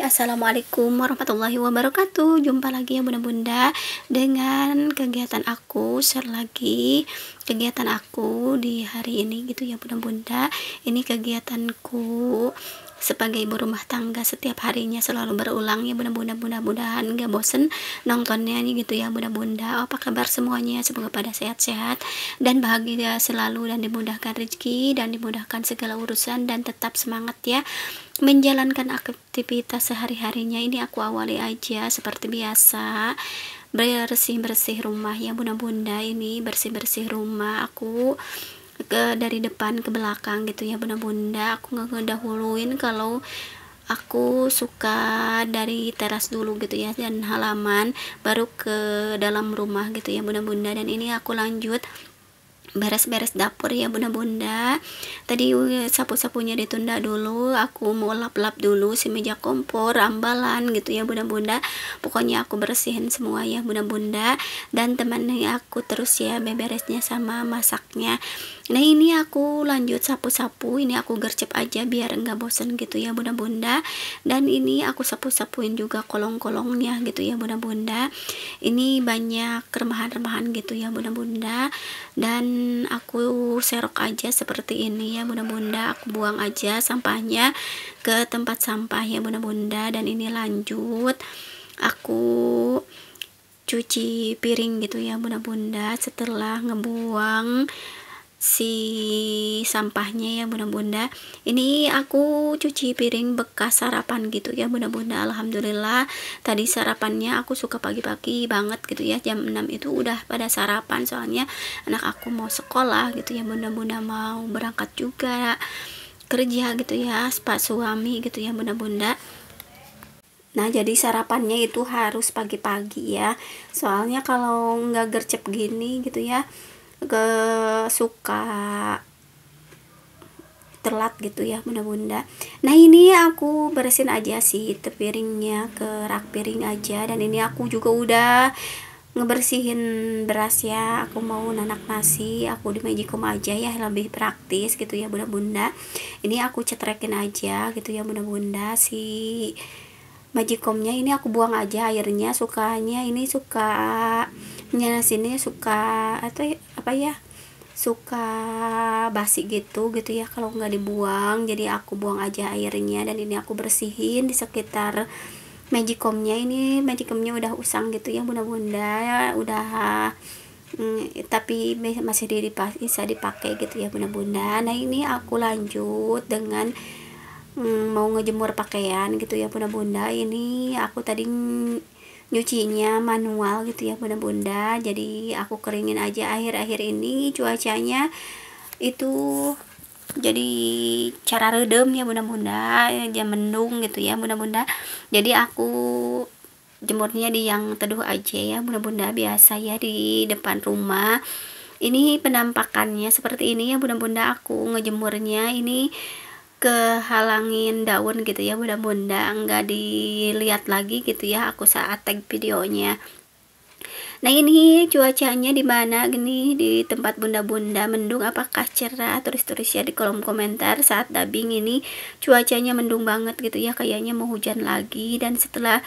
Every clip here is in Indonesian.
Assalamualaikum warahmatullahi wabarakatuh. Jumpa lagi ya bunda-bunda dengan kegiatan aku, share lagi kegiatan aku di hari ini gitu ya bunda-bunda. Ini kegiatanku sebagai ibu rumah tangga setiap harinya selalu berulang ya bunda-bunda. Mudah-mudahan gak bosen nontonnya nih gitu ya bunda-bunda. Apa kabar semuanya? Semoga pada sehat-sehat dan bahagia selalu, dan dimudahkan rezeki dan dimudahkan segala urusan, dan tetap semangat ya menjalankan aktivitas sehari-harinya. Ini aku awali aja seperti biasa, bersih-bersih rumah ya bunda-bunda. Ini bersih-bersih rumah aku dari depan ke belakang gitu ya bunda-bunda. Aku ngedahuluin kalau aku suka dari teras dulu gitu ya, dan halaman baru ke dalam rumah gitu ya bunda-bunda. Dan ini aku lanjut beres-beres dapur ya bunda-bunda. Tadi sapu-sapunya ditunda dulu, aku mau lap-lap dulu si meja kompor, ambalan gitu ya bunda-bunda. Pokoknya aku bersihin semua ya bunda-bunda, dan temannya aku terus ya beberesnya sama masaknya. Nah ini aku lanjut sapu-sapu, ini aku gercep aja biar enggak bosen gitu ya bunda-bunda. Dan ini aku sapu-sapuin juga kolong-kolongnya gitu ya bunda-bunda. Ini banyak remahan-remahan gitu ya bunda-bunda, dan aku serok aja seperti ini ya bunda-bunda. Aku buang aja sampahnya ke tempat sampah ya bunda-bunda. Dan ini lanjut aku cuci piring gitu ya bunda-bunda setelah ngebuang si sampahnya ya bunda-bunda. Ini aku cuci piring bekas sarapan gitu ya bunda-bunda. Alhamdulillah tadi sarapannya aku suka pagi-pagi banget gitu ya, jam 6 itu udah pada sarapan, soalnya anak aku mau sekolah gitu ya bunda-bunda, mau berangkat juga kerja gitu ya, pak suami gitu ya bunda-bunda. Nah jadi sarapannya itu harus pagi-pagi ya, soalnya kalau nggak gercep gini gitu ya suka telat gitu ya bunda-bunda. Nah ini aku beresin aja sih piringnya, ke rak piring aja. Dan ini aku juga udah ngebersihin beras ya, aku mau nanak nasi, aku di magicom aja ya, lebih praktis gitu ya bunda-bunda. Ini aku cetrekin aja gitu ya bunda-bunda si magicomnya. Ini aku buang aja airnya, sukanya ini suka sini suka atau apa ya, suka basi gitu ya kalau nggak dibuang. Jadi aku buang aja airnya. Dan ini aku bersihin di sekitar magicomnya. Ini magicomnya udah usang gitu ya bunda-bunda, udah tapi masih bisa dipakai gitu ya bunda-bunda. Nah ini aku lanjut dengan mau ngejemur pakaian gitu ya bunda-bunda. Ini aku tadi nyucinya manual gitu ya bunda-bunda, jadi aku keringin aja. Akhir-akhir ini cuacanya itu jadi cara redem ya bunda-bunda, jam mendung gitu ya bunda-bunda. Jadi aku jemurnya di yang teduh aja ya bunda-bunda, biasa ya di depan rumah. Ini penampakannya seperti ini ya bunda-bunda. Aku ngejemurnya ini kehalangin daun gitu ya bunda-bunda, nggak dilihat lagi gitu ya aku saat tag videonya. Nah ini cuacanya di mana gini, di tempat bunda-bunda mendung apakah cerah? Tulis-tulis ya di kolom komentar. Saat dubbing ini cuacanya mendung banget gitu ya, kayaknya mau hujan lagi. Dan setelah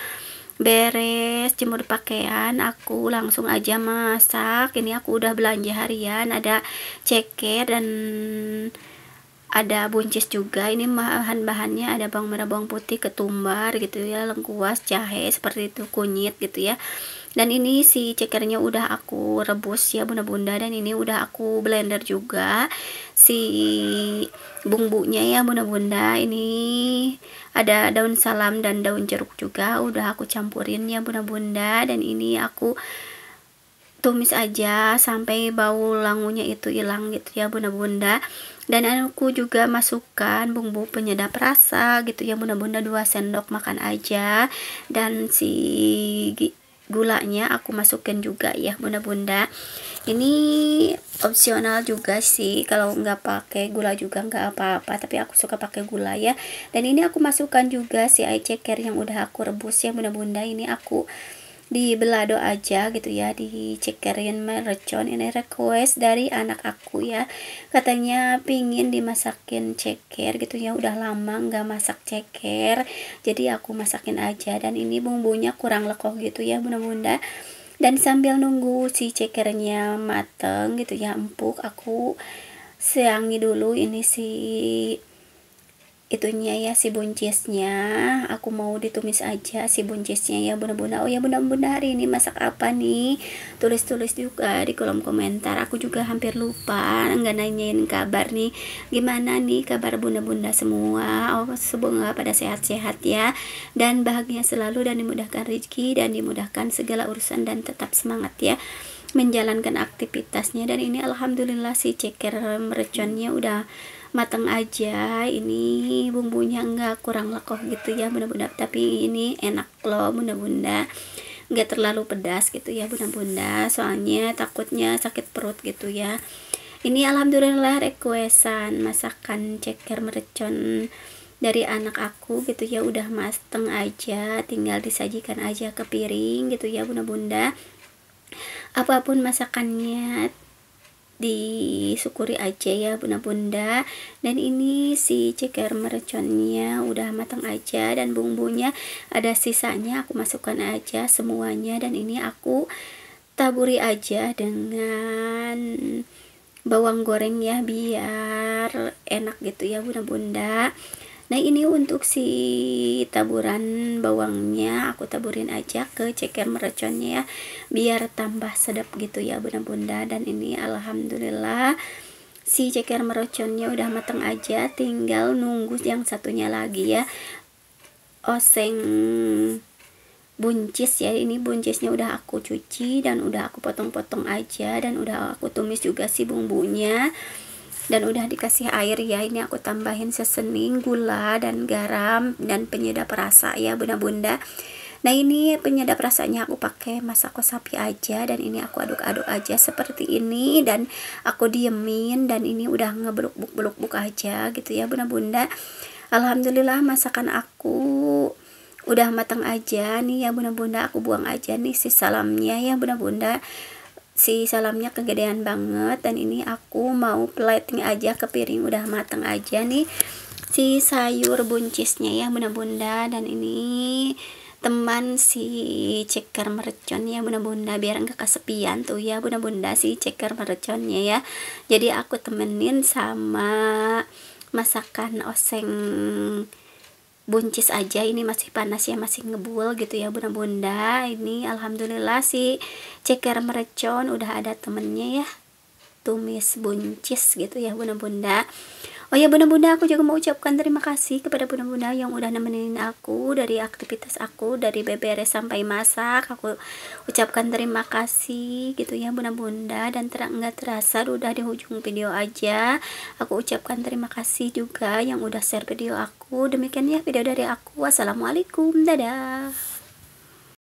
beres jemur pakaian aku langsung aja masak. Ini aku udah belanja harian, ada ceker dan ada buncis juga. Ini bahan-bahannya ada bawang merah, bawang putih, ketumbar gitu ya, lengkuas, jahe seperti itu, kunyit gitu ya. Dan ini si cekernya udah aku rebus ya bunda-bunda, dan ini udah aku blender juga si bumbunya ya bunda-bunda. Ini ada daun salam dan daun jeruk juga udah aku campurin ya bunda-bunda. Dan ini aku tumis aja sampai bau langunya itu hilang gitu ya bunda-bunda. Dan aku juga masukkan bumbu penyedap rasa gitu ya bunda-bunda, 2 sendok makan aja. Dan si gulanya aku masukin juga ya bunda-bunda. Ini opsional juga sih, kalau nggak pakai gula juga nggak apa-apa, tapi aku suka pakai gula ya. Dan ini aku masukkan juga si eye ceker yang udah aku rebus ya bunda-bunda. Ini aku di belado aja gitu ya, di cekerin mercon. Ini request dari anak aku ya, katanya pingin dimasakin ceker gitu ya, udah lama nggak masak ceker, jadi aku masakin aja. Dan ini bumbunya kurang lekoh gitu ya bunda-bunda. Dan sambil nunggu si cekernya mateng gitu ya, empuk, aku seangi dulu ini si itunya ya, si buncisnya. Aku mau ditumis aja si buncisnya ya bunda-bunda. Oh ya bunda-bunda, hari ini masak apa nih? Tulis-tulis juga di kolom komentar. Aku juga hampir lupa nggak nanyain kabar nih, gimana nih kabar bunda-bunda semua. Oh, semoga pada sehat-sehat ya, dan bahagia selalu, dan dimudahkan rezeki, dan dimudahkan segala urusan, dan tetap semangat ya menjalankan aktivitasnya. Dan ini alhamdulillah si ceker merconnya udah matang aja. Ini bumbunya enggak kurang lekoh gitu ya bunda-bunda, tapi ini enak loh bunda-bunda, enggak terlalu pedas gitu ya bunda-bunda, soalnya takutnya sakit perut gitu ya. Ini alhamdulillah requestan masakan ceker mercon dari anak aku gitu ya, udah mateng aja, tinggal disajikan aja ke piring gitu ya bunda-bunda. Apapun masakannya disyukuri aja ya bunda-bunda. Dan ini si ceker merconnya udah matang aja, dan bumbunya ada sisanya aku masukkan aja semuanya. Dan ini aku taburi aja dengan bawang goreng ya, biar enak gitu ya bunda-bunda. Nah ini untuk si taburan bawangnya aku taburin aja ke ceker merconnya ya, biar tambah sedap gitu ya bunda-bunda. Dan ini alhamdulillah si ceker merconnya udah mateng aja, tinggal nunggu yang satunya lagi ya, oseng buncis ya. Ini buncisnya udah aku cuci dan udah aku potong-potong aja, dan udah aku tumis juga si bumbunya, dan udah dikasih air ya. Ini aku tambahin sesening gula dan garam dan penyedap rasa ya bunda-bunda. Nah ini penyedap rasanya aku pakai masako sapi aja, dan ini aku aduk-aduk aja seperti ini, dan aku diemin. Dan ini udah ngebeluk-beluk aja gitu ya bunda-bunda. Alhamdulillah masakan aku udah matang aja nih ya bunda-bunda. Aku buang aja nih si salamnya ya bunda-bunda, si salamnya kegedean banget. Dan ini aku mau plating aja ke piring, udah matang aja nih si sayur buncisnya ya bunda-bunda. Dan ini teman si ceker mercon ya bunda-bunda, biar enggak kesepian tuh ya bunda-bunda si ceker merconnya ya. Jadi aku temenin sama masakan oseng buncis aja. Ini masih panas ya, masih ngebul gitu ya bunda-bunda. Ini alhamdulillah si ceker mercon udah ada temennya ya, tumis buncis gitu ya bunda-bunda. Oh ya bunda-bunda, aku juga mau ucapkan terima kasih kepada bunda-bunda yang udah nemenin aku dari aktivitas aku, dari beberes sampai masak. Aku ucapkan terima kasih gitu ya bunda-bunda. Dan nggak terasa udah di ujung video aja. Aku ucapkan terima kasih juga yang udah share video aku. Demikian ya video dari aku. Wassalamualaikum, dadah.